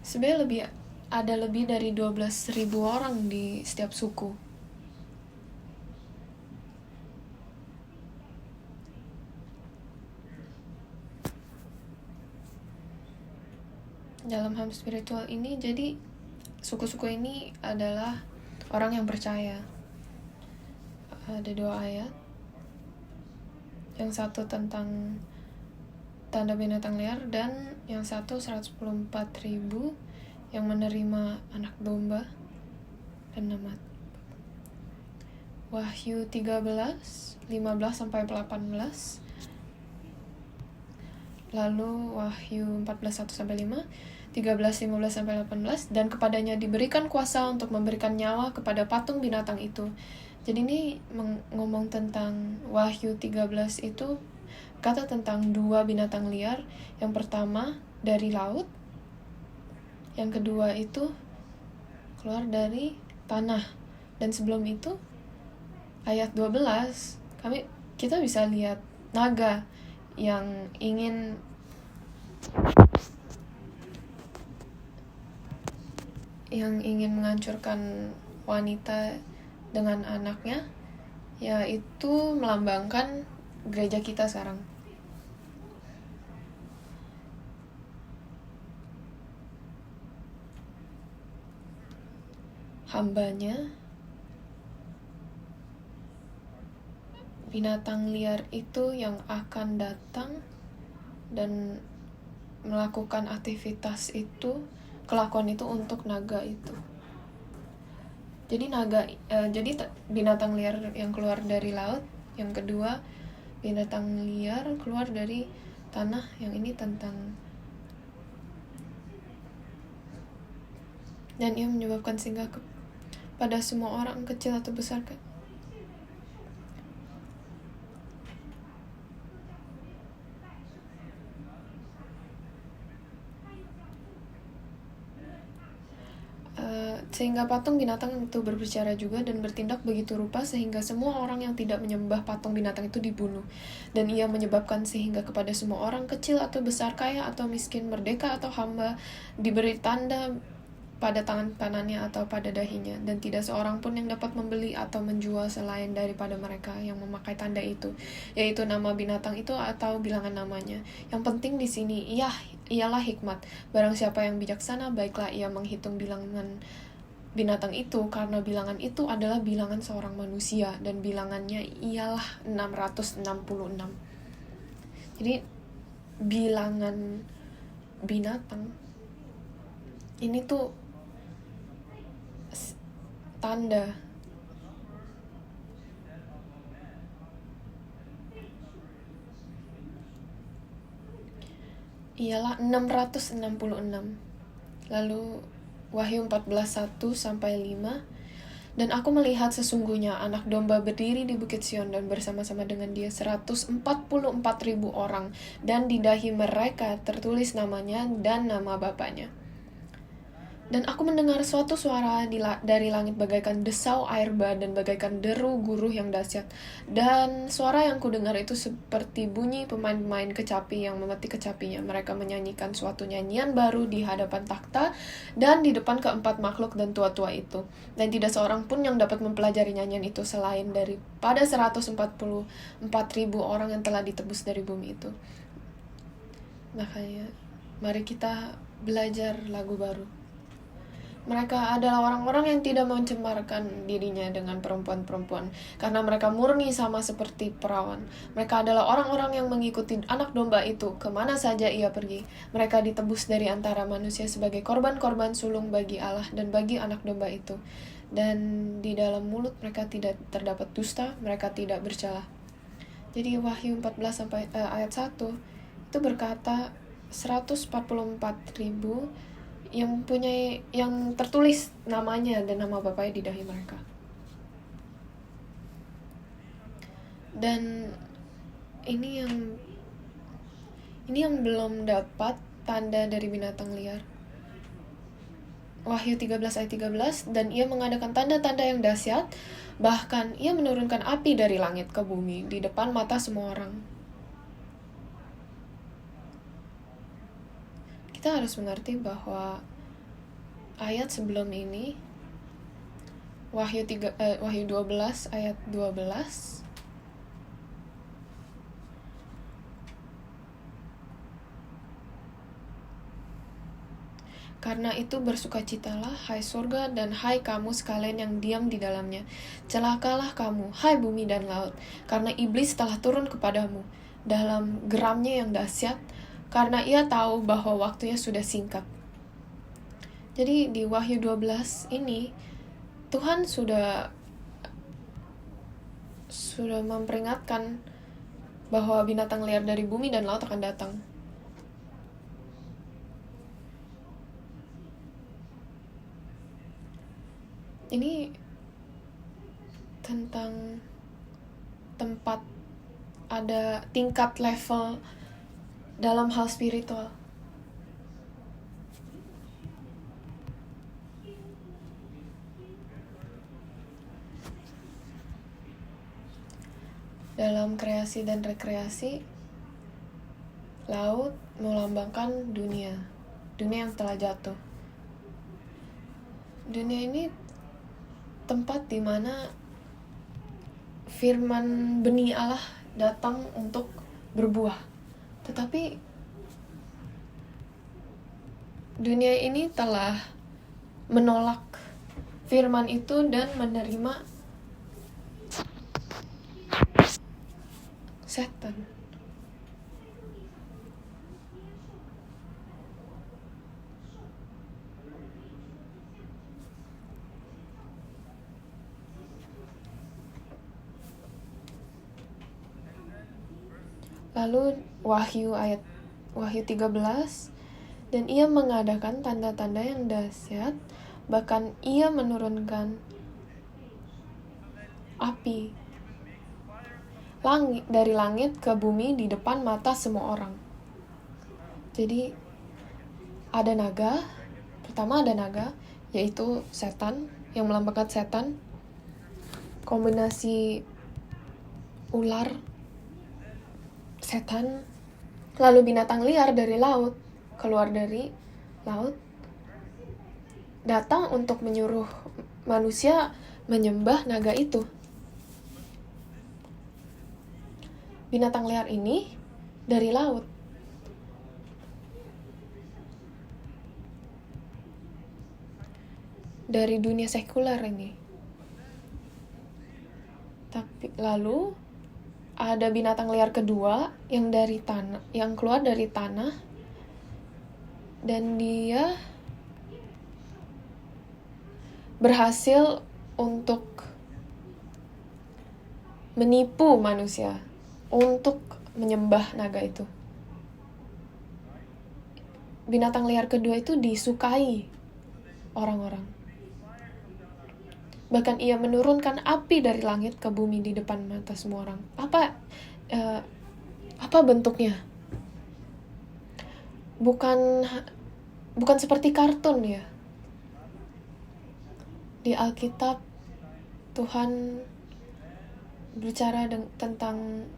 sebenarnya ada lebih dari 12.000 orang di setiap suku. Dalam ham spiritual ini, jadi suku-suku ini adalah orang yang percaya. Ada 2 ayat. Yang satu tentang tanda binatang liar, dan yang satu 114.000 yang menerima anak domba dan nama. Wahyu 13:15-18, lalu Wahyu 14:1-5, 13:15-18, dan kepadanya diberikan kuasa untuk memberikan nyawa kepada patung binatang itu. Jadi ini ngomong tentang Wahyu 13 itu kata tentang 2 binatang liar. Yang pertama dari laut, yang kedua itu keluar dari tanah. Dan sebelum itu ayat 12 kita bisa lihat naga yang ingin menghancurkan wanita dengan anaknya, yaitu melambangkan gereja kita sekarang. Hambanya, binatang liar itu yang akan datang dan melakukan aktivitas itu, kelakuan itu untuk naga itu. Jadi binatang liar yang keluar dari laut, yang kedua binatang liar keluar dari tanah, yang ini tentang, dan ia menyebabkan singgah pada semua orang, kecil atau besar. Sehingga patung binatang itu berbicara juga dan bertindak begitu rupa sehingga semua orang yang tidak menyembah patung binatang itu dibunuh. Dan ia menyebabkan sehingga kepada semua orang, kecil atau besar, kaya atau miskin, merdeka atau hamba, diberi tanda pada tangan kanannya atau pada dahinya, dan tidak seorang pun yang dapat membeli atau menjual selain daripada mereka yang memakai tanda itu, yaitu nama binatang itu atau bilangan namanya. Yang penting di sini ialah hikmat. Barang siapa yang bijaksana, baiklah ia menghitung bilangan binatang itu, karena bilangan itu adalah bilangan seorang manusia, dan bilangannya ialah 666. Jadi bilangan binatang ini tuh tanda. Ialah 666. Lalu Wahyu 14:1-5, dan aku melihat sesungguhnya anak domba berdiri di bukit Sion, dan bersama-sama dengan dia 144.000 orang, dan di dahi mereka tertulis namanya dan nama Bapanya. Dan aku mendengar suatu suara dari langit bagaikan desau air bah dan bagaikan deru guruh yang dahsyat. Dan suara yang kudengar itu seperti bunyi pemain-pemain kecapi yang memetik kecapinya. Mereka menyanyikan suatu nyanyian baru di hadapan takhta dan di depan keempat makhluk dan tua-tua itu. Dan tidak seorang pun yang dapat mempelajari nyanyian itu selain daripada 144.000 orang yang telah ditebus dari bumi itu. Makanya mari kita belajar lagu baru. Mereka adalah orang-orang yang tidak mencemarkan dirinya dengan perempuan-perempuan, karena mereka murni sama seperti perawan. Mereka adalah orang-orang yang mengikuti anak domba itu kemana saja ia pergi. Mereka ditebus dari antara manusia sebagai korban-korban sulung bagi Allah dan bagi anak domba itu. Dan di dalam mulut mereka tidak terdapat dusta, mereka tidak bercela. Jadi Wahyu 14 ayat 1 itu berkata 144.000 yang tertulis namanya dan nama Bapaknya di dahi mereka. Dan ini yang belum dapat tanda dari binatang liar. Wahyu 13 ayat 13, dan ia mengadakan tanda-tanda yang dahsyat, bahkan ia menurunkan api dari langit ke bumi di depan mata semua orang. Kita harus mengerti bahwa ayat sebelum ini, Wahyu 12 ayat 12. Karena itu bersukacitalah, hai surga, dan hai kamu sekalian yang diam di dalamnya. Celakalah kamu, hai bumi dan laut, karena iblis telah turun kepadamu dalam geramnya yang dahsyat, karena ia tahu bahwa waktunya sudah singkat. Jadi di Wahyu 12 ini, Tuhan sudah memperingatkan bahwa binatang liar dari bumi dan laut akan datang. Ini tentang tempat, ada tingkat level dalam hal spiritual. Dalam kreasi dan rekreasi, laut melambangkan dunia yang telah jatuh. Dunia ini tempat di mana firman benih Allah datang untuk berbuah. Tetapi dunia ini telah menolak firman itu dan menerima setan. Lalu Wahyu 13, dan ia mengadakan tanda-tanda yang dahsyat, bahkan ia menurunkan api dari langit ke bumi di depan mata semua orang. Jadi pertama ada naga, yaitu setan, yang melambangkan setan, kombinasi ular, setan, lalu binatang liar dari laut, keluar dari laut, datang untuk menyuruh manusia menyembah naga itu. Binatang liar ini dari laut. Dari dunia sekuler ini. Tapi lalu ada binatang liar kedua yang dari tanah, yang keluar dari tanah, dan dia berhasil untuk menipu manusia untuk menyembah naga itu. Binatang liar kedua itu disukai orang-orang. Bahkan ia menurunkan api dari langit ke bumi di depan mata semua orang. Apa bentuknya? Bukan seperti kartun ya. Di Alkitab Tuhan berbicara tentang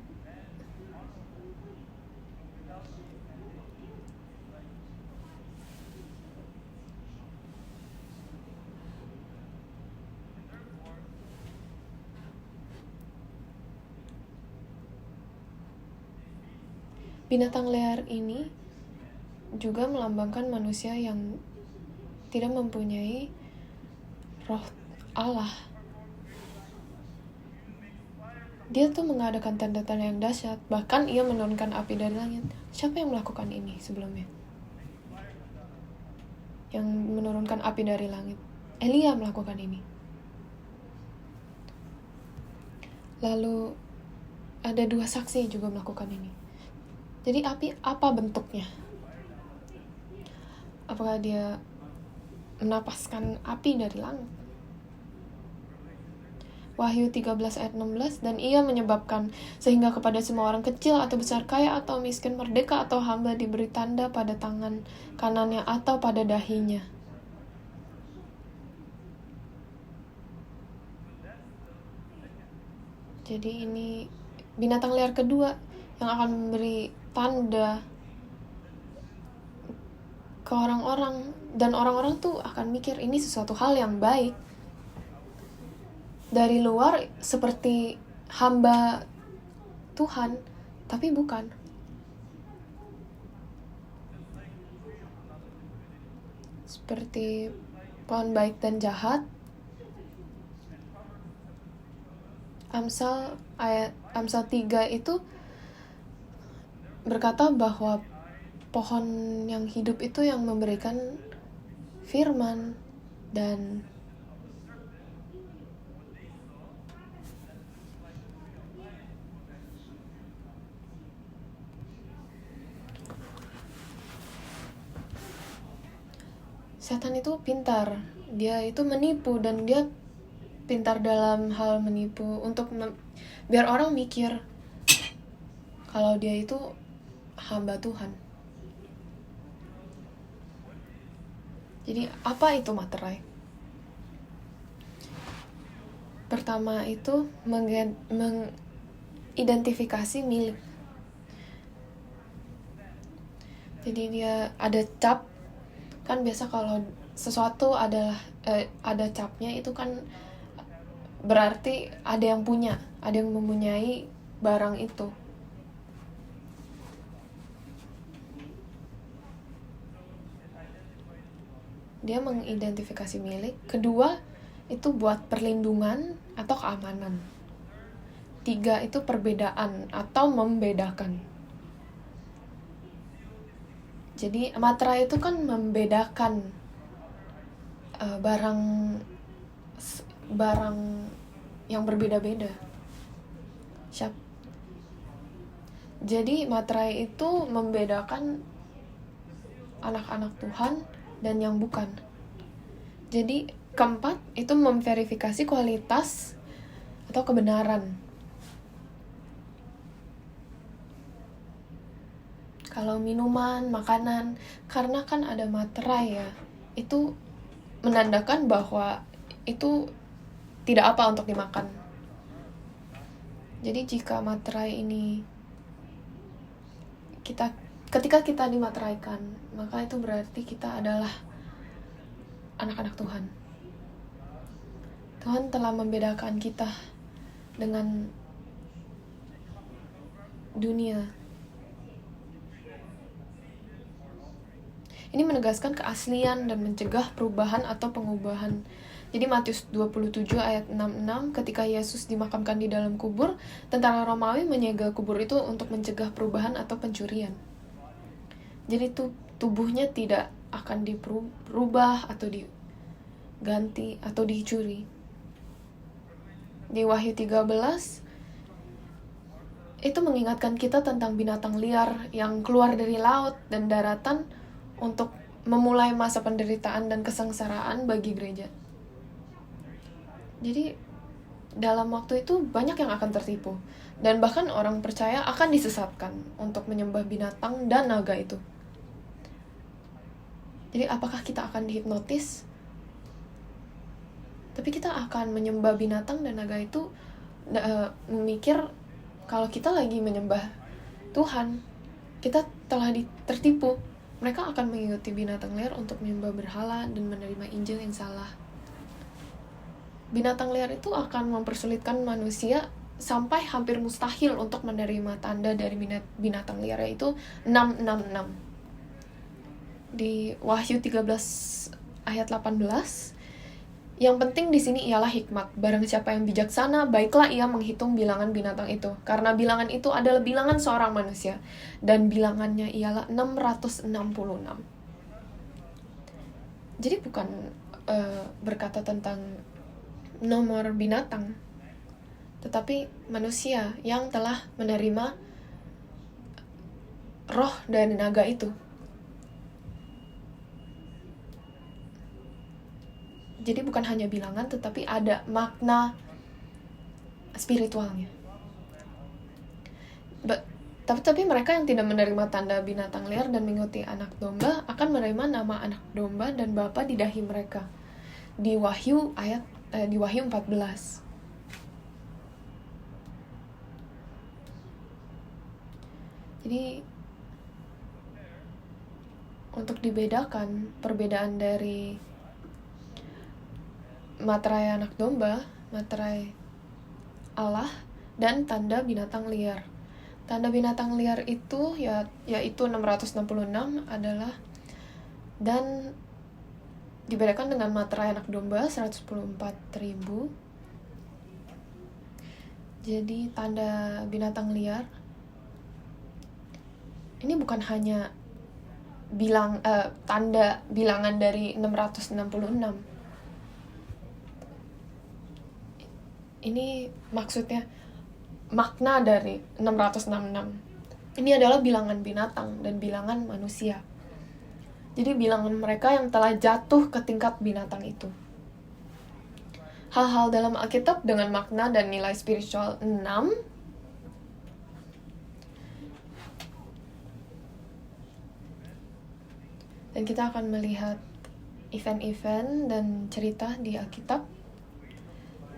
binatang liar ini juga melambangkan manusia yang tidak mempunyai roh Allah. Dia tuh mengadakan tanda-tanda yang dahsyat, bahkan ia menurunkan api dari langit. Siapa yang melakukan ini sebelumnya? Yang menurunkan api dari langit. Elia melakukan ini. Lalu ada 2 saksi juga melakukan ini. Jadi api apa bentuknya? Apakah dia menapaskan api dari langit? Wahyu 13 ayat 16, dan ia menyebabkan sehingga kepada semua orang kecil atau besar, kaya atau miskin, merdeka atau hamba diberi tanda pada tangan kanannya atau pada dahinya. Jadi ini binatang liar kedua yang akan memberi tanda ke ke orang-orang, dan orang-orang tuh akan mikir ini sesuatu hal yang baik. Dari luar seperti hamba Tuhan, tapi bukan. Seperti pohon baik dan jahat. Amsal 3 itu berkata bahwa pohon yang hidup itu yang memberikan firman, dan setan itu pintar. Dia itu menipu, dan dia pintar dalam hal menipu untuk biar orang mikir kalau dia itu hamba Tuhan. Jadi apa itu materai? Pertama itu mengidentifikasi milik. Jadi dia ada cap. Kan biasa kalau sesuatu adalah ada capnya, itu kan berarti ada yang punya, ada yang mempunyai barang itu. Dia mengidentifikasi milik. Kedua, itu buat perlindungan atau keamanan. 3 itu perbedaan atau membedakan. Jadi materai itu kan membedakan barang yang berbeda-beda. Jadi materai itu membedakan anak-anak Tuhan dan yang bukan. Jadi keempat itu memverifikasi kualitas atau kebenaran. Kalau minuman, makanan, karena kan ada materai ya, itu menandakan bahwa itu tidak apa untuk dimakan. Jadi jika materai ini ketika kita dimateraikan, maka itu berarti kita adalah anak-anak Tuhan. Tuhan telah membedakan kita dengan dunia. Ini menegaskan keaslian dan mencegah perubahan atau pengubahan. Jadi Matius 27 ayat 66, ketika Yesus dimakamkan di dalam kubur, tentara Romawi menyegel kubur itu untuk mencegah perubahan atau pencurian. Jadi tubuhnya tidak akan diperubah atau diganti atau dicuri. Di Wahyu 13 itu mengingatkan kita tentang binatang liar yang keluar dari laut dan daratan untuk memulai masa penderitaan dan kesengsaraan bagi gereja. Jadi dalam waktu itu banyak yang akan tertipu, dan bahkan orang percaya akan disesatkan untuk menyembah binatang dan naga itu. Jadi apakah kita akan dihipnotis? Tapi kita akan menyembah binatang dan naga itu memikir kalau kita lagi menyembah Tuhan, kita telah tertipu. Mereka akan mengikuti binatang liar untuk menyembah berhala dan menerima Injil yang salah. Binatang liar itu akan mempersulitkan manusia sampai hampir mustahil untuk menerima tanda dari binatang liar, yaitu 666. Di Wahyu 13 ayat 18, yang penting di sini ialah hikmat. Barang siapa yang bijaksana, baiklah ia menghitung bilangan binatang itu, karena bilangan itu adalah bilangan seorang manusia, dan bilangannya ialah 666. Jadi bukan berkata tentang nomor binatang, tetapi manusia yang telah menerima roh dari naga itu. Jadi bukan hanya bilangan, tetapi ada makna spiritualnya. Tapi mereka yang tidak menerima tanda binatang liar dan mengikuti anak domba akan menerima nama anak domba dan Bapa di dahi mereka. Di Wahyu 14. Jadi untuk dibedakan perbedaan dari materai anak domba, materai Allah, dan tanda binatang liar. Tanda binatang liar itu yaitu 666 adalah, dan dibedakan dengan materai anak domba 114.000. Jadi tanda binatang liar ini bukan hanya tanda bilangan dari 666. Ini maksudnya makna dari 666. Ini adalah bilangan binatang dan bilangan manusia. Jadi bilangan mereka yang telah jatuh ke tingkat binatang itu. Hal-hal dalam Alkitab dengan makna dan nilai spiritual 6 dan kita akan melihat event-event dan cerita di Alkitab.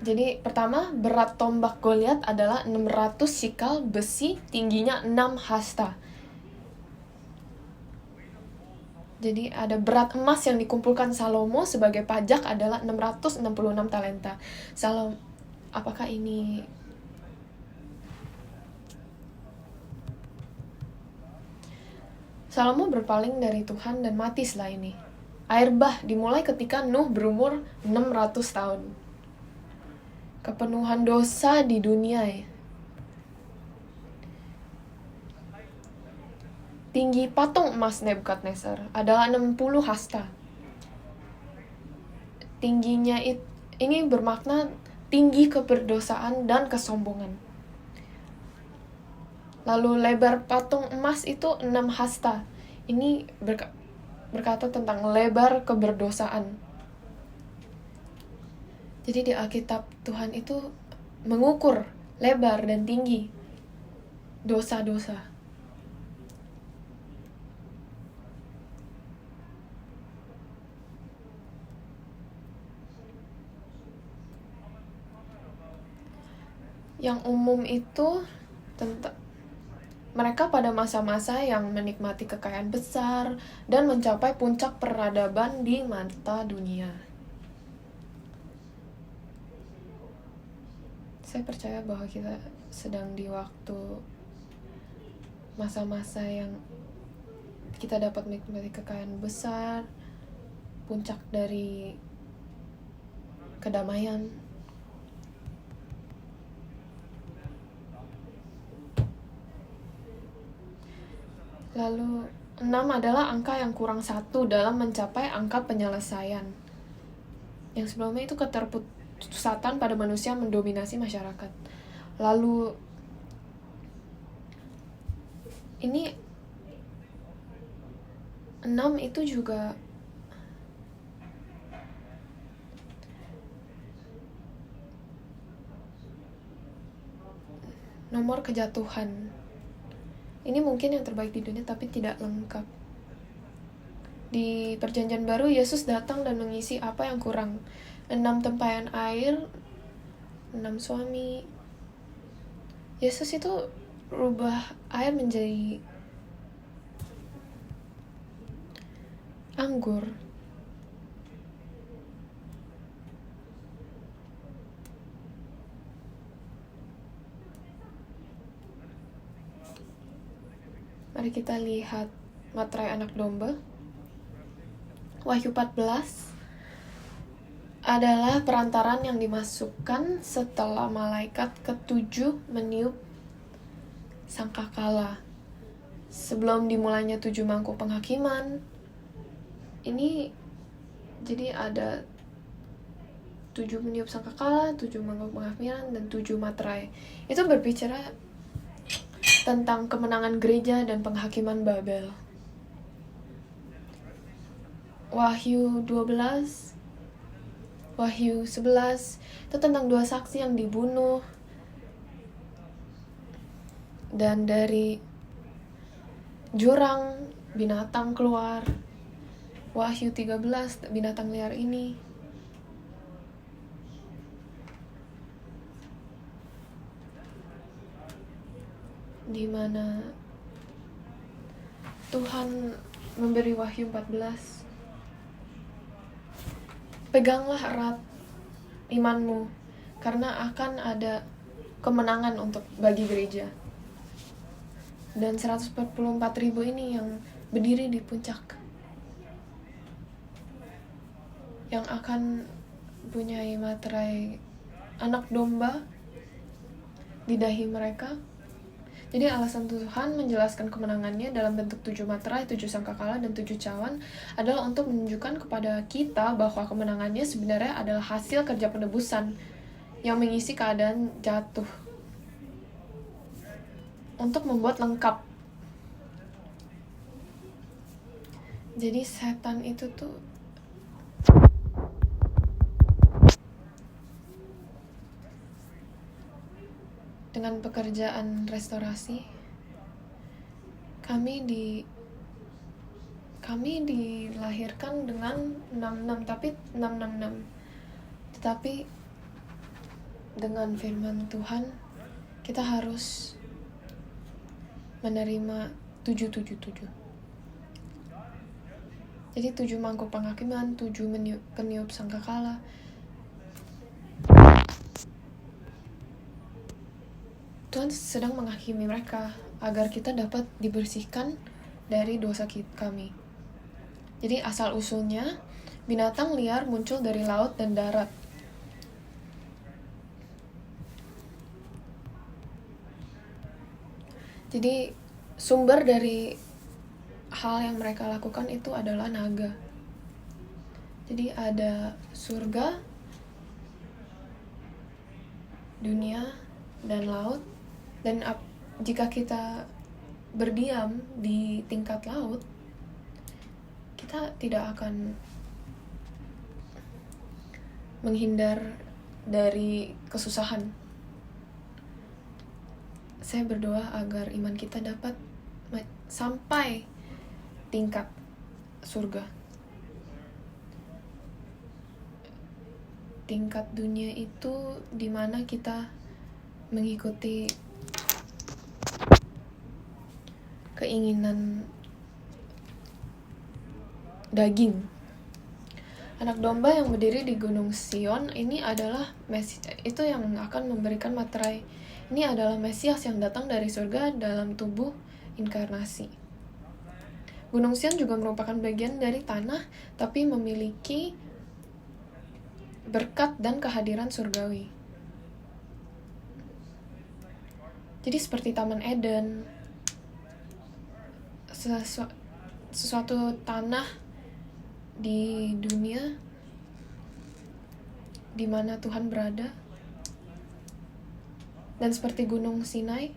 Jadi pertama, berat tombak Goliat adalah 600 sikal besi, tingginya 6 hasta. Jadi ada berat emas yang dikumpulkan Salomo sebagai pajak adalah 666 talenta. Apakah ini Salomo berpaling dari Tuhan dan mati setelah ini. Air bah dimulai ketika Nuh berumur 600 tahun. Kepenuhan dosa di dunia. Tinggi patung emas Nebukadnezar adalah 60 hasta. Tingginya ini bermakna tinggi keberdosaan dan kesombongan. Lalu lebar patung emas itu 6 hasta. Ini berkata tentang lebar keberdosaan. Jadi di Alkitab Tuhan itu mengukur lebar dan tinggi dosa-dosa. Yang umum itu tentang mereka pada masa-masa yang menikmati kekayaan besar dan mencapai puncak peradaban di mata dunia. Saya percaya bahwa kita sedang di waktu masa-masa yang kita dapat menikmati kekayaan besar, puncak dari kedamaian. Lalu 6 adalah angka yang kurang 1 dalam mencapai angka penyelesaian. Yang sebelumnya itu keterpusatan pada manusia mendominasi masyarakat. Lalu ini 6 itu juga nomor kejatuhan. Ini mungkin yang terbaik di dunia tapi tidak lengkap. Di Perjanjian Baru, Yesus datang dan mengisi apa yang kurang. 6 tempayan air, 6 suami. Yesus itu rubah air menjadi anggur. Mari kita lihat materai anak domba. Wahyu 14 adalah perantaran yang dimasukkan setelah malaikat ke-7 meniup sangkakala. Sebelum dimulainya 7 mangkuk penghakiman, ini jadi ada 7 meniup sangkakala, 7 mangkuk penghakiman, dan 7 materai. Itu berbicara tentang kemenangan gereja dan penghakiman Babel. Wahyu 12, Wahyu 11 itu tentang 2 saksi yang dibunuh. Dan dari jurang binatang keluar. Wahyu 13 binatang liar ini. Di mana Tuhan memberi Wahyu 14. Peganglah erat imanmu, karena akan ada kemenangan untuk bagi gereja. Dan 144.000 ini yang berdiri di puncak, yang akan punya materai anak domba di dahi mereka. Jadi alasan Tuhan menjelaskan kemenangannya dalam bentuk 7 materai, 7 sangkakala, dan 7 cawan adalah untuk menunjukkan kepada kita bahwa kemenangannya sebenarnya adalah hasil kerja penebusan yang mengisi keadaan jatuh, untuk membuat lengkap. Jadi setan itu tuh dengan pekerjaan restorasi, kami dilahirkan dengan 666, tetapi dengan firman Tuhan kita harus menerima 777. Jadi 7 mangkuk penghakiman, 7 peniup sangkakala. Tuhan sedang menghakimi mereka agar kita dapat dibersihkan dari dosa kami. Jadi asal usulnya binatang liar muncul dari laut dan darat. Jadi sumber dari hal yang mereka lakukan itu adalah naga. Jadi ada surga, dunia, dan laut. Dan jika kita berdiam di tingkat laut, kita tidak akan menghindar dari kesusahan. Saya berdoa agar iman kita dapat sampai tingkat surga. Tingkat dunia itu di mana kita mengikuti keinginan daging. Anak domba yang berdiri di Gunung Sion ini adalah itu yang akan memberikan materai. Ini adalah Mesias yang datang dari surga dalam tubuh inkarnasi. Gunung Sion juga merupakan bagian dari tanah, tapi memiliki berkat dan kehadiran surgawi. Jadi seperti Taman Eden, sesuatu tanah di dunia di mana Tuhan berada. Dan seperti Gunung Sinai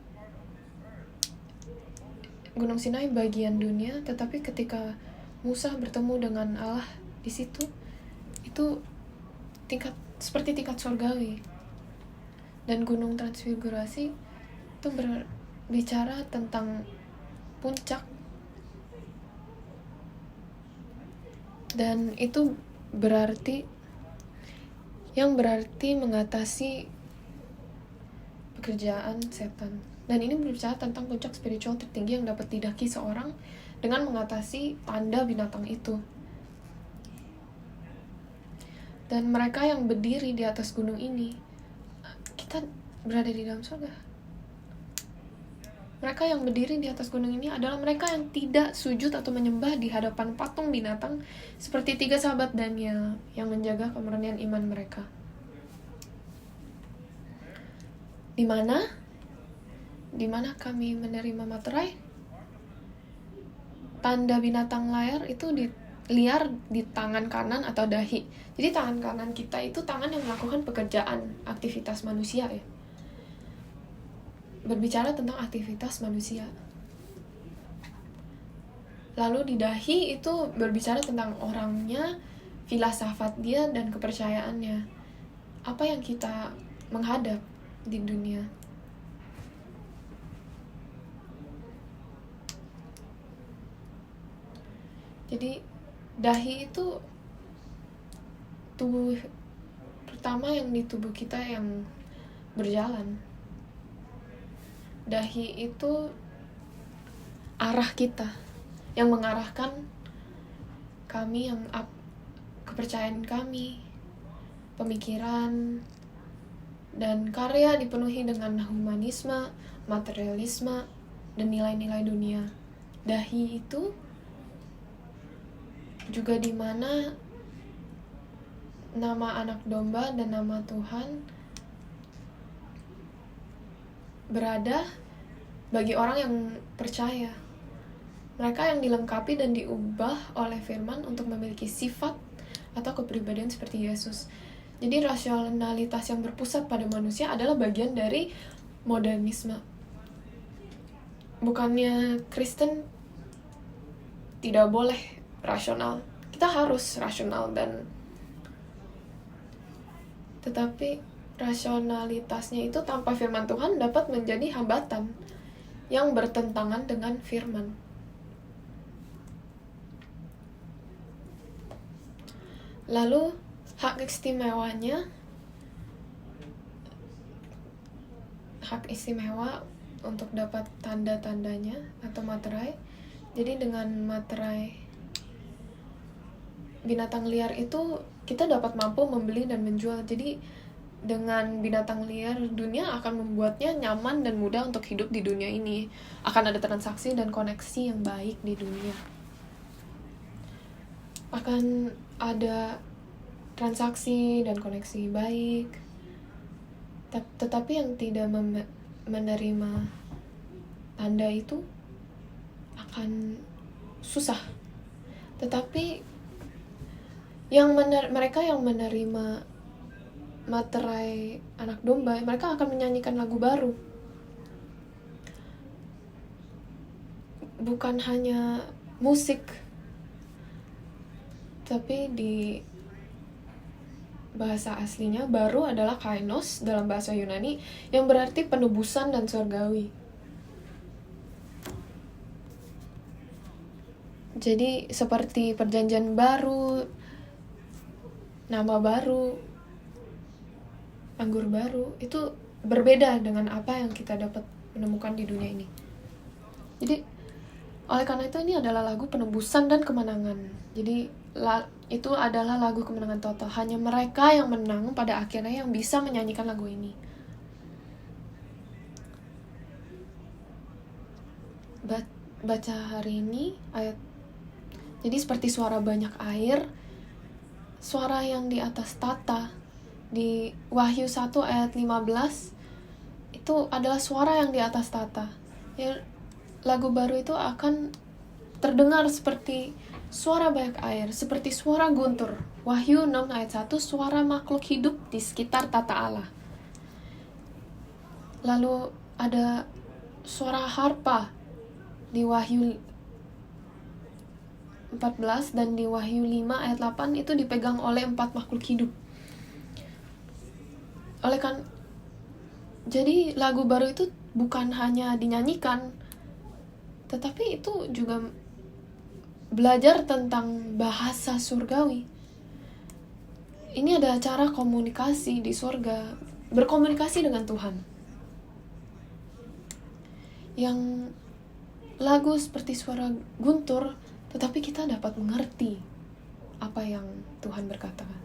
bagian dunia, tetapi ketika Musa bertemu dengan Allah di situ, itu seperti tingkat surgawi. Dan Gunung Transfigurasi itu berbicara tentang puncak, dan itu berarti mengatasi pekerjaan setan. Dan ini berbicara tentang puncak spiritual tertinggi yang dapat didaki seorang dengan mengatasi tanda binatang itu. Dan mereka yang berdiri di atas gunung ini, kita berada di dalam surga. Mereka yang berdiri di atas gunung ini adalah mereka yang tidak sujud atau menyembah di hadapan patung binatang, seperti 3 sahabat Daniel yang menjaga kemurnian iman mereka. Di mana kami menerima materai? Tanda binatang liar di tangan kanan atau dahi. Jadi tangan kanan kita itu tangan yang melakukan pekerjaan, aktivitas manusia ya. Berbicara tentang aktivitas manusia. Lalu di dahi itu berbicara tentang orangnya, filsafat dia, dan kepercayaannya. Apa yang kita menghadap di dunia. Jadi dahi itu tubuh pertama yang di tubuh kita yang berjalan. Dahi itu arah kita. yang mengarahkan kami, kepercayaan kami, pemikiran, dan karya dipenuhi dengan humanisme, materialisme, dan nilai-nilai dunia. Dahi itu juga di mana nama anak domba dan nama Tuhan berada bagi orang yang percaya. Mereka yang dilengkapi dan diubah oleh firman untuk memiliki sifat atau kepribadian seperti Yesus. Jadi rasionalitas yang berpusat pada manusia adalah bagian dari modernisme. Bukannya Kristen tidak boleh rasional. Kita harus rasional, tetapi rasionalitasnya itu tanpa firman Tuhan dapat menjadi hambatan yang bertentangan dengan firman. Lalu hak istimewa untuk dapat tanda-tandanya atau materai. Jadi dengan materai binatang liar itu kita dapat mampu membeli dan menjual. Jadi dengan binatang liar, dunia akan membuatnya nyaman dan mudah untuk hidup di dunia ini. Akan ada transaksi dan koneksi yang baik di dunia. Akan ada transaksi dan koneksi baik. Tetapi yang tidak menerima tanda itu akan susah. Tetapi mereka yang menerima materai anak domba, mereka akan menyanyikan lagu baru. Bukan hanya musik, tapi di bahasa aslinya baru adalah kainos dalam bahasa Yunani, yang berarti penebusan dan surgawi. Jadi seperti perjanjian baru, nama baru, anggur baru, itu berbeda dengan apa yang kita dapat menemukan di dunia ini. Jadi oleh karena itu ini adalah lagu penebusan dan kemenangan. Jadi itu adalah lagu kemenangan total. Hanya mereka yang menang pada akhirnya yang bisa menyanyikan lagu ini. Baca hari ini ayat. Jadi seperti suara banyak air, suara yang di atas tata. Di Wahyu 1 ayat 15 itu adalah suara yang di atas tata. Ya, lagu baru itu akan terdengar seperti suara banyak air, seperti suara guntur. Wahyu 6 ayat 1, suara makhluk hidup di sekitar tata Allah. Lalu ada suara harpa di Wahyu 14 dan di Wahyu 5 ayat 8 itu dipegang oleh 4 makhluk hidup. Jadi lagu baru itu bukan hanya dinyanyikan, tetapi itu juga belajar tentang bahasa surgawi. Ini adalah cara komunikasi di surga, berkomunikasi dengan Tuhan. Yang lagu seperti suara guntur, tetapi kita dapat mengerti apa yang Tuhan berkatakan.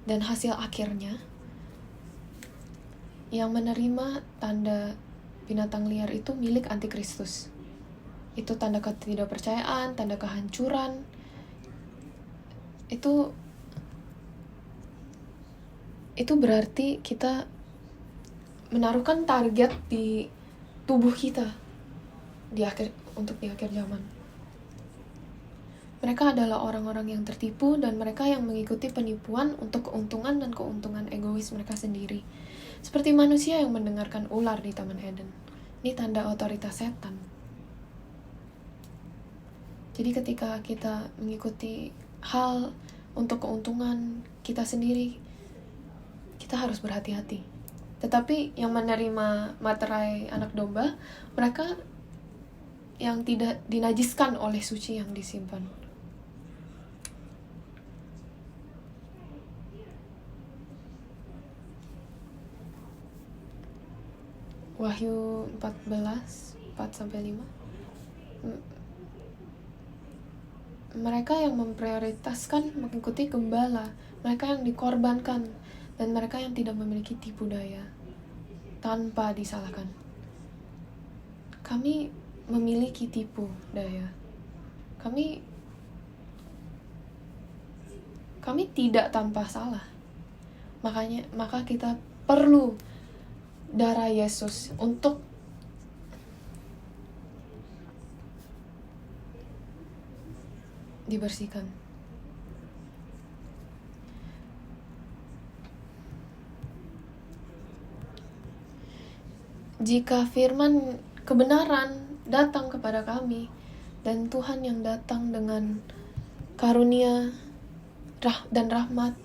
Dan hasil akhirnya, yang menerima tanda binatang liar itu milik antikristus. Itu tanda ketidakpercayaan, tanda kehancuran. Itu berarti kita menaruhkan target di tubuh kita untuk di akhir zaman. Mereka adalah orang-orang yang tertipu dan mereka yang mengikuti penipuan untuk keuntungan dan keuntungan egois mereka sendiri. Seperti manusia yang mendengarkan ular di Taman Eden. Ini tanda otoritas setan. Jadi ketika kita mengikuti hal untuk keuntungan kita sendiri, kita harus berhati-hati. Tetapi yang menerima materai anak domba, mereka yang tidak dinajiskan oleh suci yang disimpan. Wahyu 14, 4-5. mereka yang memprioritaskan mengikuti gembala, mereka yang dikorbankan, dan mereka yang tidak memiliki tipu daya tanpa disalahkan. Kami memiliki tipu daya. Kami tidak tanpa salah. Maka kita perlu darah Yesus untuk dibersihkan. Jika firman kebenaran datang kepada kami, dan Tuhan yang datang dengan karunia dan rahmat,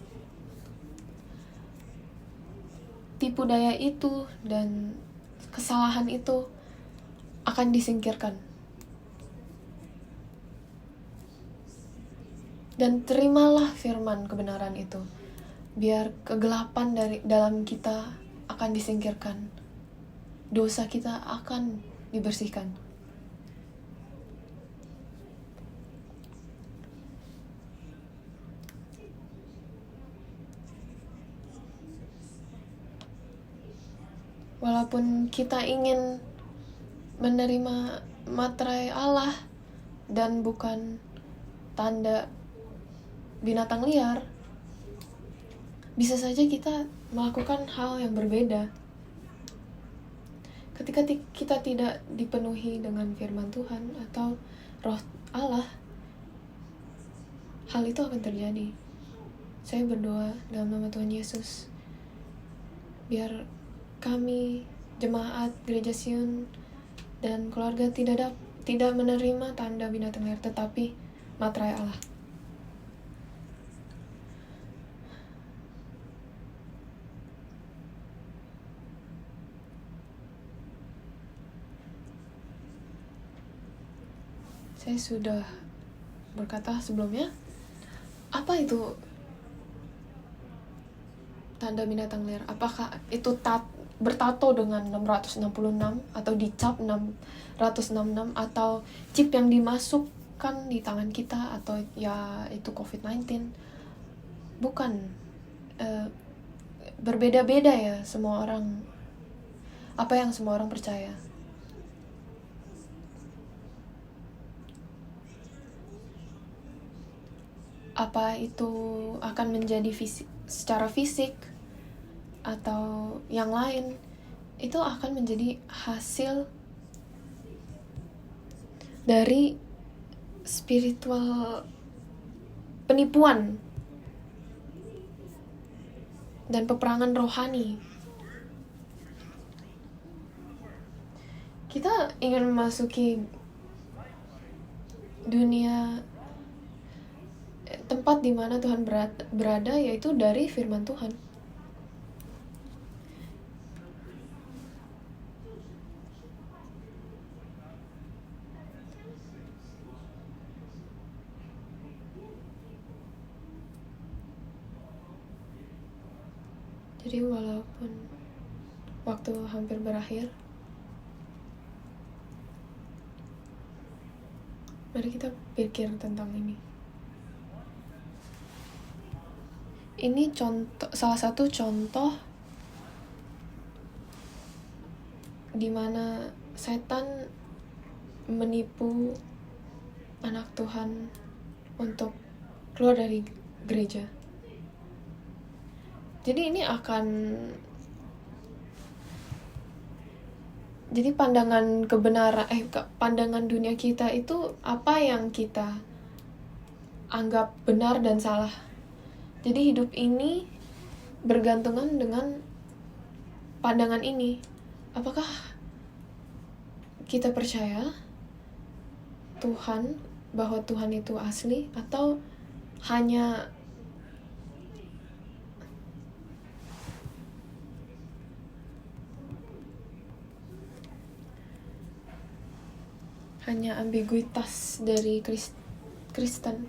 tipu daya itu dan kesalahan itu akan disingkirkan. Dan terimalah firman kebenaran itu, biar kegelapan dalam kita akan disingkirkan, dosa kita akan dibersihkan. Walaupun kita ingin menerima materai Allah dan bukan tanda binatang liar, bisa saja kita melakukan hal yang berbeda. Ketika kita tidak dipenuhi dengan firman Tuhan atau roh Allah, hal itu akan terjadi. Saya berdoa dalam nama Tuhan Yesus, biar kami, jemaat Gereja Sion dan keluarga tidak menerima tanda binatang liar, tetapi materai Allah. Saya sudah berkata sebelumnya, apa itu tanda binatang liar? Apakah itu bertato dengan 666 atau dicap 666 atau chip yang dimasukkan di tangan kita, atau ya itu COVID-19? Bukan. Berbeda-beda ya semua orang, apa yang semua orang percaya. Apa itu akan menjadi secara fisik atau yang lain, itu akan menjadi hasil dari spiritual penipuan dan peperangan rohani. Kita ingin memasuki dunia, tempat di mana Tuhan berada, yaitu dari firman Tuhan. Jadi walaupun waktu hampir berakhir, mari kita pikir tentang ini. Ini salah satu contoh di mana setan menipu anak Tuhan untuk keluar dari gereja. Jadi ini jadi pandangan pandangan dunia kita itu apa yang kita anggap benar dan salah. Jadi hidup ini bergantungan dengan pandangan ini. Apakah kita percaya bahwa Tuhan itu asli, atau hanya ambiguitas dari Kristen?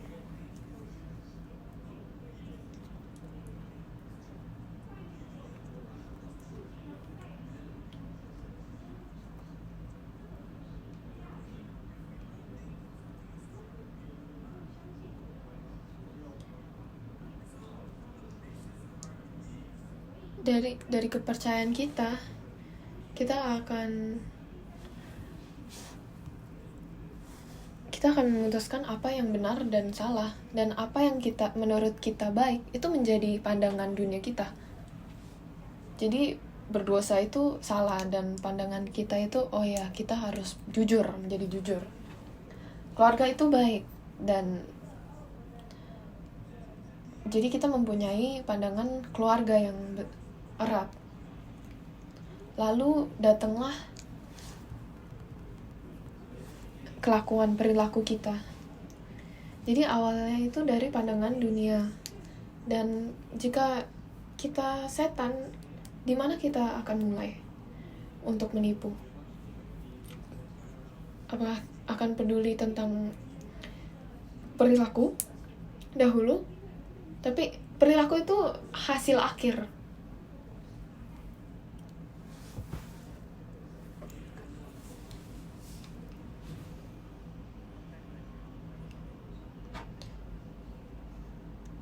dari kepercayaan kita akan memutuskan apa yang benar dan salah, dan apa yang menurut kita baik itu menjadi pandangan dunia kita. Jadi berdosa itu salah, dan pandangan kita itu oh ya, kita harus menjadi jujur. Keluarga itu baik, dan jadi kita mempunyai pandangan keluarga yang erat. Lalu datanglah perilaku kita. Jadi awalnya itu dari pandangan dunia. Dan jika kita setan, di mana kita akan mulai untuk menipu? Apakah akan peduli tentang perilaku dahulu? Tapi perilaku itu hasil akhir.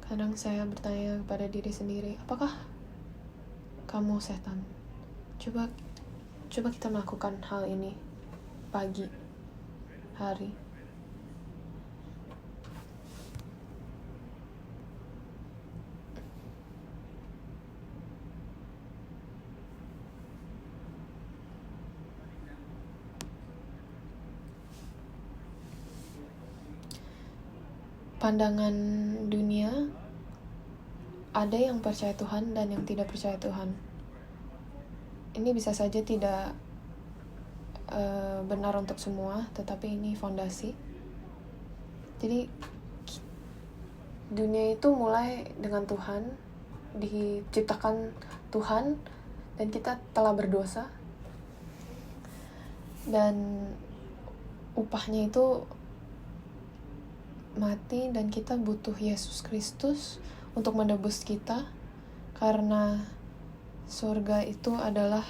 Kadang saya bertanya kepada diri sendiri, apakah kamu setan? Coba kita melakukan hal ini pagi hari. Pandangan dunia, ada yang percaya Tuhan dan yang tidak percaya Tuhan. Ini bisa saja tidak benar untuk semua, tetapi ini fondasi. Jadi dunia itu mulai dengan Tuhan, diciptakan Tuhan, dan kita telah berdosa, dan upahnya itu mati, dan kita butuh Yesus Kristus untuk menebus kita, karena surga itu adalah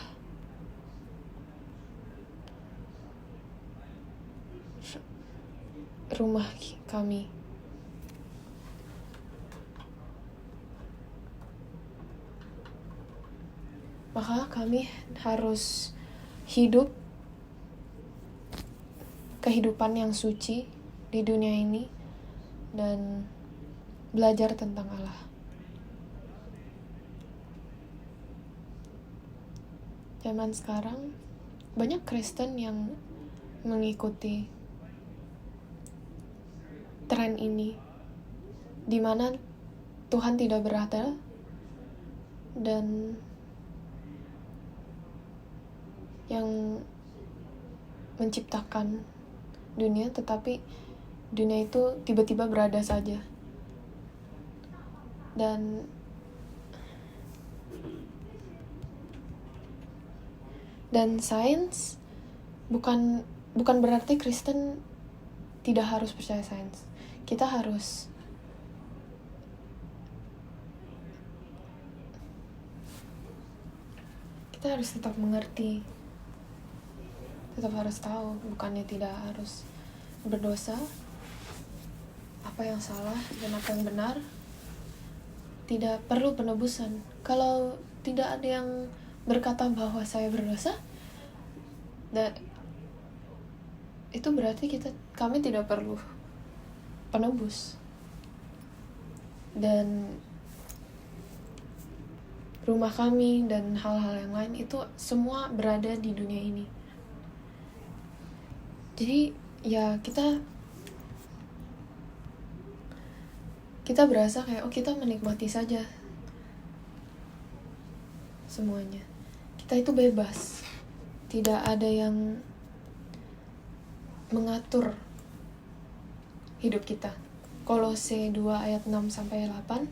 rumah kami. Maka kami harus hidup kehidupan yang suci di dunia ini dan belajar tentang Allah. Zaman sekarang banyak Kristen yang mengikuti tren ini, di mana Tuhan tidak berada dan yang menciptakan dunia, tetapi dunia itu tiba-tiba berada saja. Dan sains bukan berarti Kristen tidak harus percaya sains. Kita harus tetap mengerti, tetap harus tahu, bukannya tidak harus berdosa, apa yang salah dan apa yang benar. Tidak perlu penebusan. Kalau tidak ada yang berkata bahwa saya berdosa, itu berarti kami tidak perlu penebus. Dan rumah kami dan hal-hal yang lain itu semua berada di dunia ini. Jadi ya kita berasa kayak kita menikmati saja semuanya. Kita itu bebas, tidak ada yang mengatur hidup kita. Kolose 2 ayat 6-8.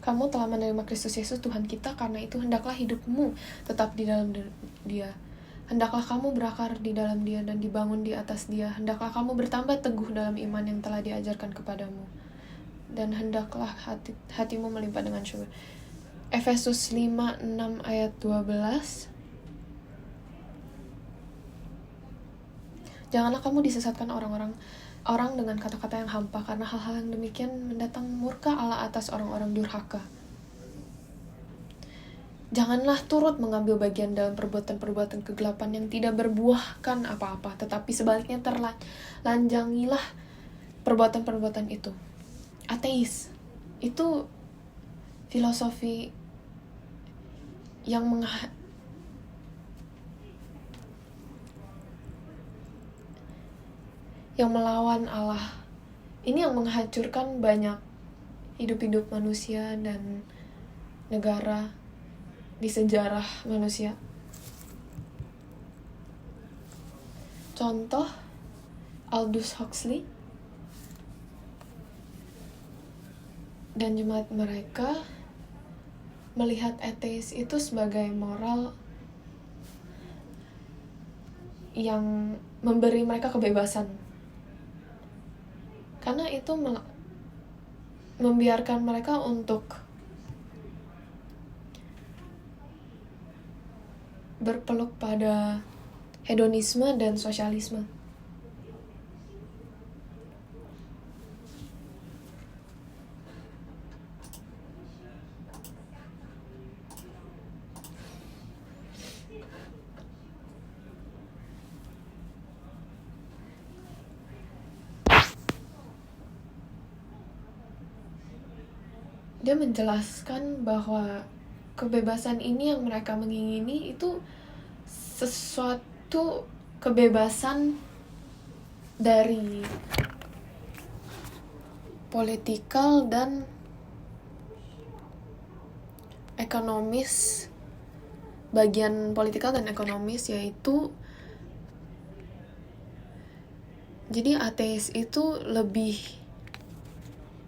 Kamu telah menerima Kristus Yesus Tuhan kita, karena itu hendaklah hidupmu tetap di dalam Dia. Hendaklah kamu berakar di dalam Dia dan dibangun di atas Dia. Hendaklah kamu bertambah teguh dalam iman yang telah diajarkan kepadamu. Dan hendaklah hatimu melimpah dengan syukur. Efesus 5:6 ayat 12. Janganlah kamu disesatkan orang dengan kata-kata yang hampa, karena hal-hal yang demikian mendatang murka Allah atas orang-orang durhaka. Janganlah turut mengambil bagian dalam perbuatan-perbuatan kegelapan yang tidak berbuahkan apa-apa, tetapi sebaliknya terlanjangilah perbuatan-perbuatan itu. Ateis itu filosofi yang melawan Allah. Ini yang menghancurkan banyak hidup-hidup manusia dan negara di sejarah manusia. Contoh, Aldous Huxley dan jemaat mereka melihat ateis itu sebagai moral yang memberi mereka kebebasan, karena itu membiarkan mereka untuk berpeluk pada hedonisme dan sosialisme. Dia menjelaskan bahwa kebebasan ini yang mereka mengingini itu sesuatu kebebasan dari politikal dan ekonomis, bagian politikal dan ekonomis, yaitu jadi ateis itu lebih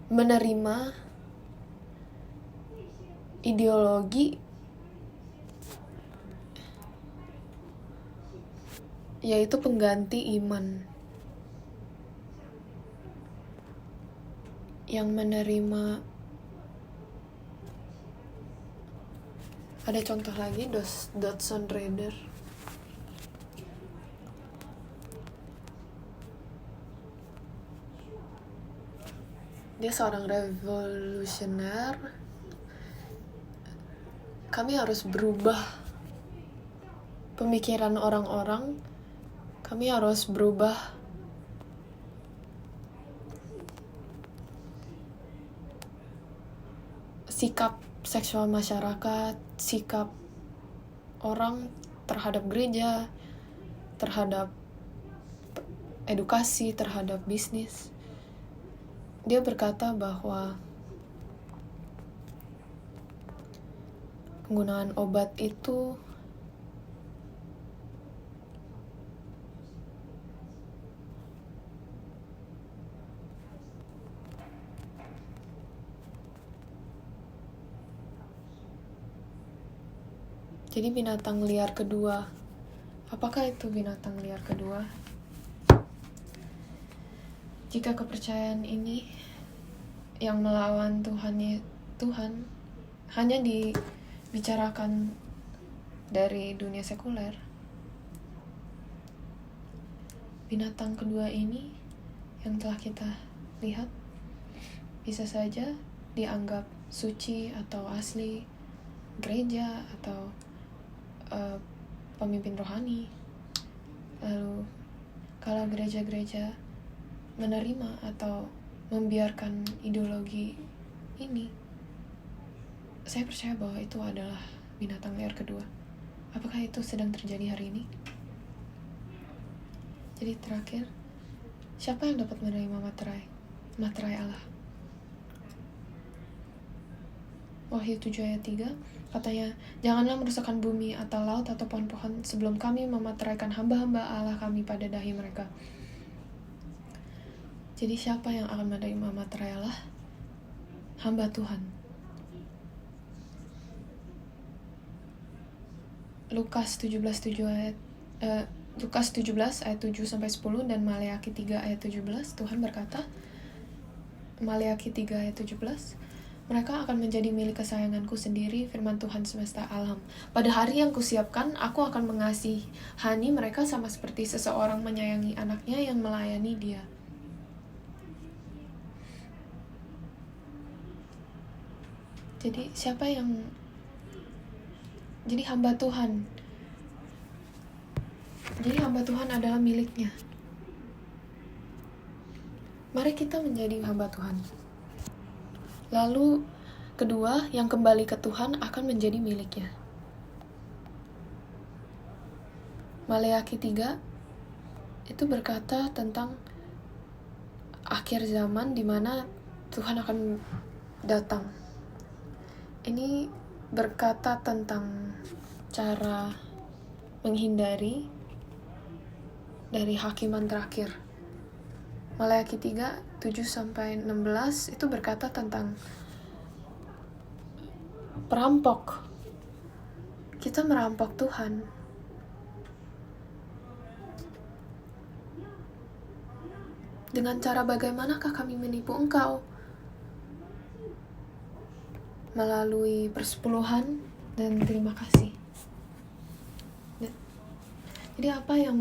menerima ideologi yaitu pengganti iman, yang menerima. Ada contoh lagi, Dodson Rader. Dia seorang revolusioner. Kami harus berubah pemikiran orang-orang. Kami harus berubah sikap seksual masyarakat, sikap orang terhadap gereja, terhadap edukasi, terhadap bisnis. Dia berkata bahwa penggunaan obat itu jadi binatang liar kedua. Apakah itu binatang liar kedua? Jika kepercayaan ini yang melawan Tuhan hanya dibicarakan dari dunia sekuler, binatang kedua ini yang telah kita lihat bisa saja dianggap suci atau asli gereja atau pemimpin rohani. Lalu kalau gereja-gereja menerima atau membiarkan ideologi ini, saya percaya bahwa itu adalah binatang liar kedua. Apakah itu sedang terjadi hari ini? Jadi terakhir, siapa yang dapat menerima materai Allah? Wahyu 7 ayat 3 katanya, janganlah merusakkan bumi atau laut atau pohon-pohon sebelum kami memateraikan hamba-hamba Allah kami pada dahi mereka. Jadi siapa yang akan menerima materai Allah? Hamba Tuhan. Lukas 17 ayat 7 sampai 10 dan Maleakhi 3 ayat 17, Tuhan berkata, Maleakhi 3 ayat 17, Mereka akan menjadi milik kesayanganku sendiri, firman Tuhan semesta alam. Pada hari yang kusiapkan, aku akan mengasihani mereka sama seperti seseorang menyayangi anaknya yang melayani dia. Jadi jadi hamba Tuhan. Jadi hamba Tuhan adalah miliknya. Mari kita menjadi hamba Tuhan. Lalu kedua, yang kembali ke Tuhan akan menjadi miliknya. Maleakhi 3 itu berkata tentang akhir zaman di mana Tuhan akan datang. Ini berkata tentang cara menghindari dari hakiman terakhir. Maleakhi 3, 7-16 itu berkata tentang perampok. Kita merampok Tuhan. Dengan cara bagaimanakah kami menipu Engkau? Melalui persepuluhan dan terima kasih. Jadi apa yang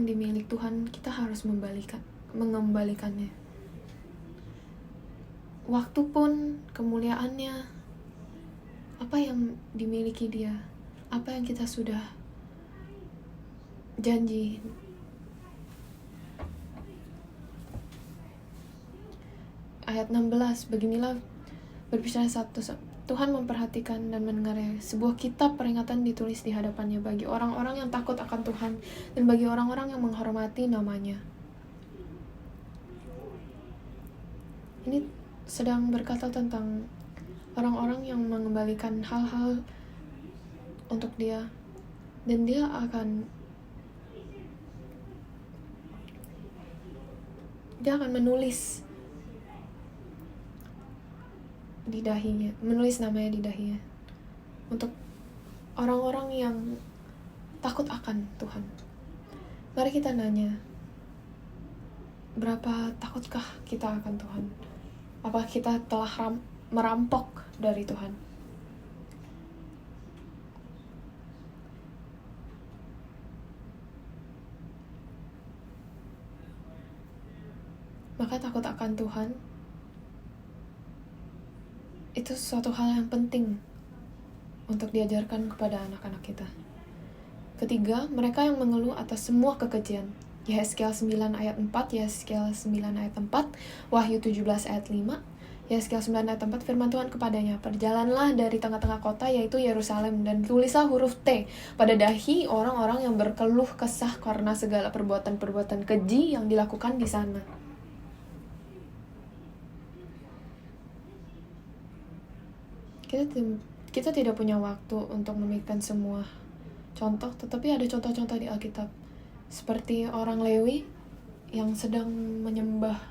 dimiliki Tuhan, kita harus mengembalikannya. Waktu pun, kemuliaannya, apa yang dimiliki Dia, apa yang kita sudah janji. Ayat 16, beginilah berbicara Tuhan memperhatikan dan mendengarnya. Sebuah kitab peringatan ditulis di hadapannya bagi orang-orang yang takut akan Tuhan dan bagi orang-orang yang menghormati namanya. Ini sedang berkata tentang orang-orang yang mengembalikan hal-hal untuk Dia, dan Dia akan menulis di dahinya, menulis namanya di dahinya untuk orang-orang yang takut akan Tuhan. Mari kita nanya, berapa takutkah kita akan Tuhan? Apa kita telah merampok dari Tuhan? Maka takut akan Tuhan itu suatu hal yang penting untuk diajarkan kepada anak-anak kita. Ketiga, mereka yang mengeluh atas semua kekejian. Yehezkiel 9 ayat 4, Yehezkiel 9 ayat 4, Wahyu 17 ayat 5, Yehezkiel 9 ayat 4, firman Tuhan kepadanya, perjalanlah dari tengah-tengah kota yaitu Yerusalem dan tulislah huruf T pada dahi orang-orang yang berkeluh kesah karena segala perbuatan-perbuatan keji yang dilakukan di sana. Kita tidak punya waktu untuk memikirkan semua contoh, tetapi ada contoh-contoh di Alkitab. Seperti orang Lewi yang sedang menyembah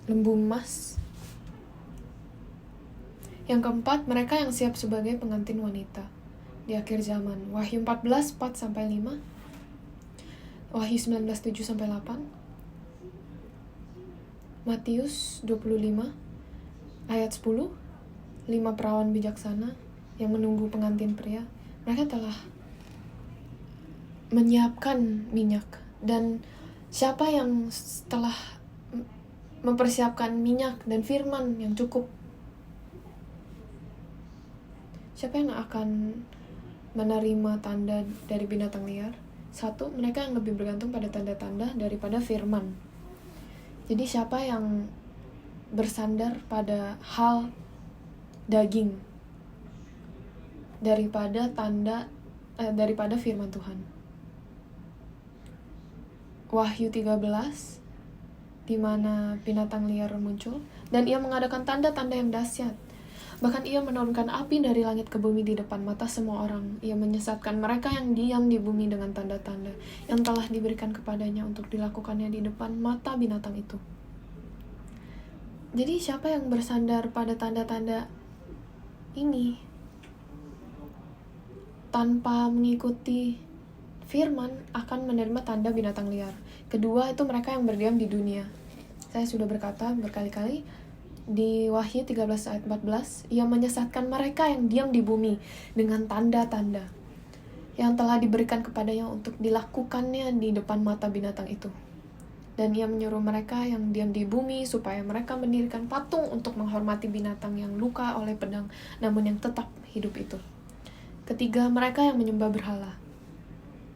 lembu emas. Yang keempat, mereka yang siap sebagai pengantin wanita di akhir zaman. Wahyu 14, 4-5, Wahyu 19, 7-8, Matius 25 ayat 10, 5 perawan bijaksana yang menunggu pengantin pria. Mereka telah menyiapkan minyak, dan siapa yang telah mempersiapkan minyak dan firman yang cukup? Siapa yang akan menerima tanda dari binatang liar? Satu, mereka yang lebih bergantung pada tanda-tanda daripada firman. Jadi siapa yang bersandar pada hal daging daripada firman Tuhan. Wahyu 13 di mana binatang liar muncul dan ia mengadakan tanda-tanda yang dahsyat. Bahkan ia menurunkan api dari langit ke bumi di depan mata semua orang. Ia menyesatkan mereka yang diam di bumi dengan tanda-tanda yang telah diberikan kepadanya untuk dilakukannya di depan mata binatang itu. Jadi siapa yang bersandar pada tanda-tanda ini tanpa mengikuti firman akan menerima tanda binatang liar. Kedua itu mereka yang berdiam di dunia. Saya sudah berkata berkali-kali di Wahyu 13 ayat 14, ia menyesatkan mereka yang diam di bumi dengan tanda-tanda yang telah diberikan kepadanya untuk dilakukannya di depan mata binatang itu. Dan ia menyuruh mereka yang diam di bumi supaya mereka mendirikan patung untuk menghormati binatang yang luka oleh pedang, namun yang tetap hidup itu. Ketiga, mereka yang menyembah berhala.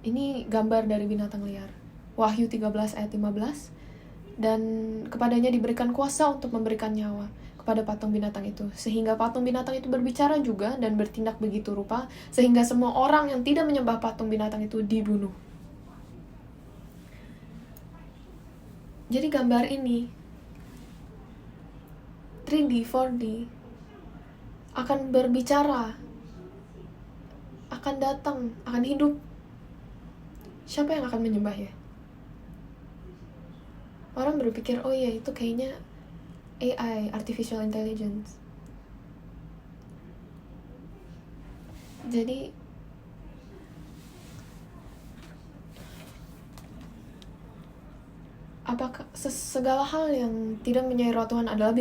Ini gambar dari binatang liar. Wahyu 13 ayat 15. Dan kepadanya diberikan kuasa untuk memberikan nyawa kepada patung binatang itu, sehingga patung binatang itu berbicara juga dan bertindak begitu rupa, sehingga semua orang yang tidak menyembah patung binatang itu dibunuh. Jadi gambar ini 3D, 4D akan berbicara, akan datang, akan hidup. Siapa yang akan menyembahnya? Orang berpikir, oh iya itu kayaknya AI, Artificial Intelligence. Jadi apakah segala hal yang tidak menyerah Tuhan adalah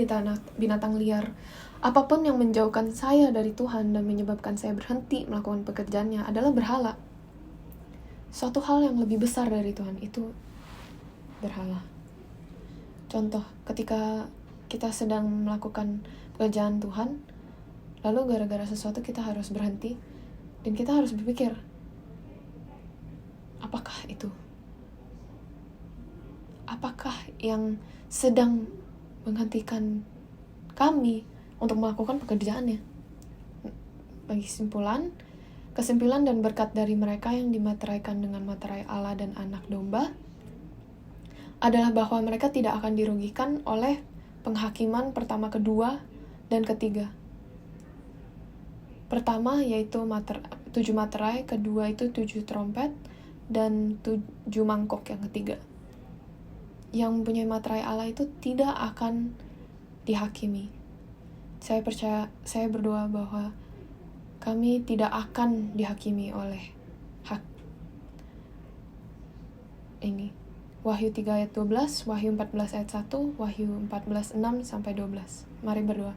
binatang liar? Apapun yang menjauhkan saya dari Tuhan dan menyebabkan saya berhenti melakukan pekerjaannya adalah berhala. Suatu hal yang lebih besar dari Tuhan itu berhala. Contoh, ketika kita sedang melakukan pekerjaan Tuhan, lalu gara-gara sesuatu kita harus berhenti, dan kita harus berpikir, apakah itu? Apakah yang sedang menghentikan kami untuk melakukan pekerjaannya? Bagi kesimpulan dan berkat dari mereka yang dimateraikan dengan materai Allah dan anak domba adalah bahwa mereka tidak akan dirugikan oleh penghakiman pertama, kedua, dan ketiga. Pertama yaitu 7 materai, kedua itu 7 trompet, dan 7 mangkok yang ketiga. Yang mempunyai materai Allah itu tidak akan dihakimi. Saya berdoa bahwa kami tidak akan dihakimi oleh hak ini. Wahyu 3 ayat 12, Wahyu 14 ayat 1, Wahyu 14 6 sampai 12. Mari berdoa.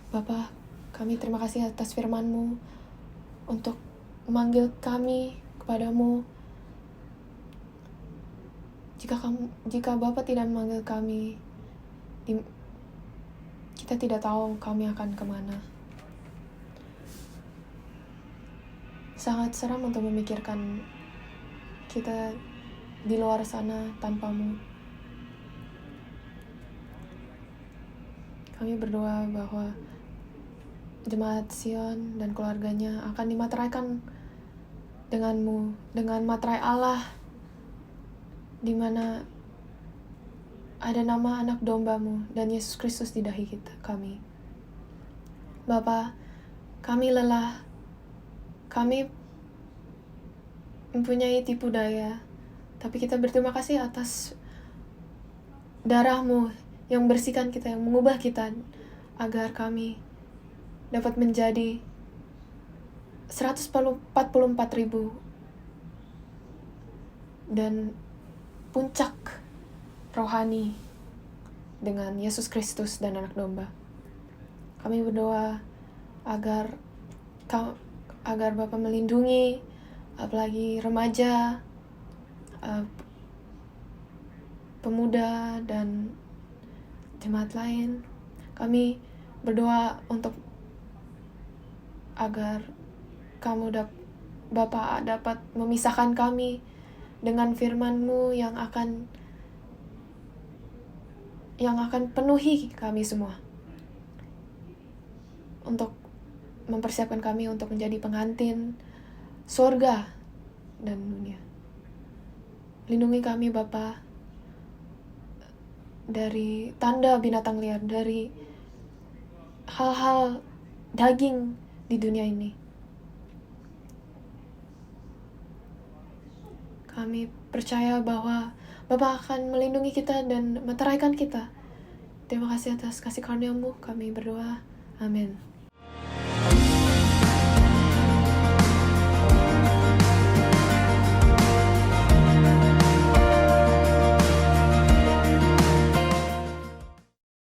Bapa, kami terima kasih atas firman-Mu untuk memanggil kami kepadamu. Jika Bapa tidak memanggil kami, kita tidak tahu kami akan kemana. Sangat seram untuk memikirkan kita di luar sana tanpa-Mu. Kami berdoa bahwa jemaat Sion dan keluarganya akan dimateraikan dengan-Mu, dengan materai Allah, di mana ada nama anak domba-Mu dan Yesus Kristus di dahi kami. Bapa, kami lelah, kami mempunyai tipu daya, tapi kita berterima kasih atas darah-Mu yang bersihkan kita, yang mengubah kita, agar kami dapat menjadi 144.000 dan puncak rohani dengan Yesus Kristus dan anak domba. Kami berdoa agar Bapa melindungi apalagi remaja, pemuda, dan jemaat lain. Kami berdoa untuk agar Bapa dapat memisahkan kami dengan firman-Mu yang akan penuhi kami semua, untuk mempersiapkan kami untuk menjadi pengantin surga dan dunia. Lindungi kami Bapa dari tanda binatang liar, dari hal-hal daging di dunia ini. Kami percaya bahwa Bapa akan melindungi kita dan meteraikan kita. Terima kasih atas kasih karunia-Mu. Kami berdoa. Amin.